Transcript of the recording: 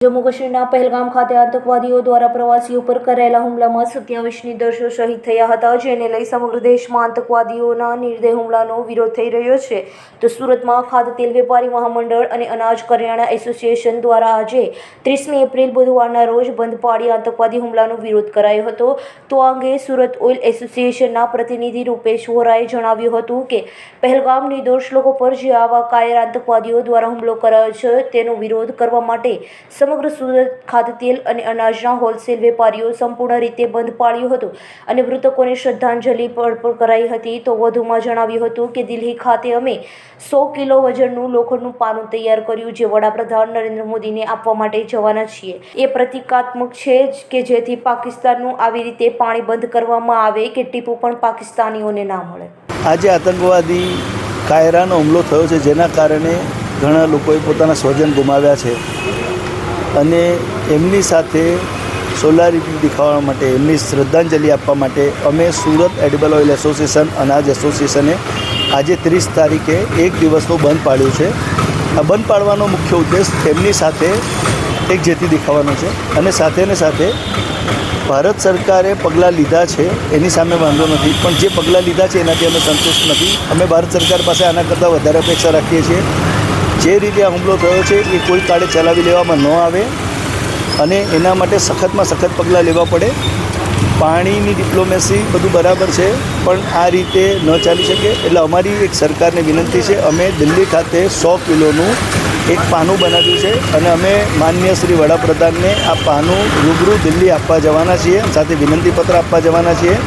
જમ્મુ કાશ્મીરના પહેલગામ ખાતે આતંકવાદીઓ દ્વારા પ્રવાસીઓ પર કરાયેલા હુમલામાં 27 નિર્દોષો શહીદ થયા હતા, જેને લઈ સમગ્ર દેશમાં આતંકવાદીઓના નિર્દય હુમલાનો વિરોધ થઈ રહ્યો છે. તો સુરતમાં ખાદ્ય તેલ વેપારી મહામંડળ અને અનાજ કરિયાણા એસોસિએશન દ્વારા આજે 30મી એપ્રિલ બુધવારના રોજ બંધ પાળી આતંકવાદી હુમલાનો વિરોધ કરાયો હતો. તો આ અંગે સુરત ઓઇલ એસોસિએશનના પ્રતિનિધિ રૂપેશ વોરાએ જણાવ્યું હતું કે પહેલગામ નિર્દોષ લોકો પર જે આવા કાયર આતંકવાદીઓ દ્વારા હુમલો કરાયો છે તેનો વિરોધ કરવા માટે સમગ્ર સુરત ખાદ્ય તેલ અને અનાજના હોલસેલ વેપારીઓ સંપૂર્ણ રીતે બંધ પાળ્યું હતું અને મૃતકોને શ્રદ્ધાંજલિ અર્પણ કરાઈ હતી. તો વધુમાં જણાવ્યું હતું કે દિલ્હી ખાતે અમે 100 કિલો વજનનું લોખંડનું પાનું તૈયાર કર્યું, જે વડાપ્રધાન નરેન્દ્ર મોદીને આપવા માટે જવાના છીએ. એ પ્રતિકાત્મક છે કે જેથી પાકિસ્તાનનું આવી રીતે પાણી બંધ કરવામાં આવે કે ટીપુ પણ પાકિસ્તાનીઓને ના મળે. આજે આતંકવાદી કાયરાનો હુમલો થયો છે, જેના કારણે ઘણા લોકોએ પોતાના સ્વજન ગુમાવ્યા છે અને એમની સાથે સોલારિટી દેખાડવા માટે, એમની શ્રદ્ધાંજલિ આપવા માટે અમે સુરત એડિબલ ઓઇલ એસોસિએશન, અનાજ એસોસિએશને આજે 30 તારીખે એક દિવસનો બંધ પાડ્યો છે. આ બંધ પાડવાનો મુખ્ય ઉદ્દેશ એમની સાથે એક જેથી દેખાવાનો છે અને સાથે ભારત સરકારે પગલાં લીધા છે એની સામે વાંધો નથી, પણ જે પગલાં લીધા છે એનાથી અમે સંતુષ્ટ નથી. અમે ભારત સરકાર પાસે આના કરતાં વધારે અપેક્ષા રાખીએ છીએ. જે રીતે આ હુમલો થયો છે એ કોઈ કાળે ચલાવી લેવામાં ન આવે અને એના માટે સખતમાં સખત પગલાં લેવા પડે. પાણીની ડિપ્લોમેસી બધું બરાબર છે, પણ આ રીતે ન ચાલી શકે. એટલે અમારી એક સરકારને વિનંતી છે, અમે દિલ્હી ખાતે 100 કિલોનું એક પાનું બનાવ્યું છે અને અમે માનનીય શ્રી વડાપ્રધાનને આ પાનું રૂબરૂ દિલ્હી આપવા જવાના છીએ, સાથે વિનંતીપત્ર આપવા જવાના છીએ.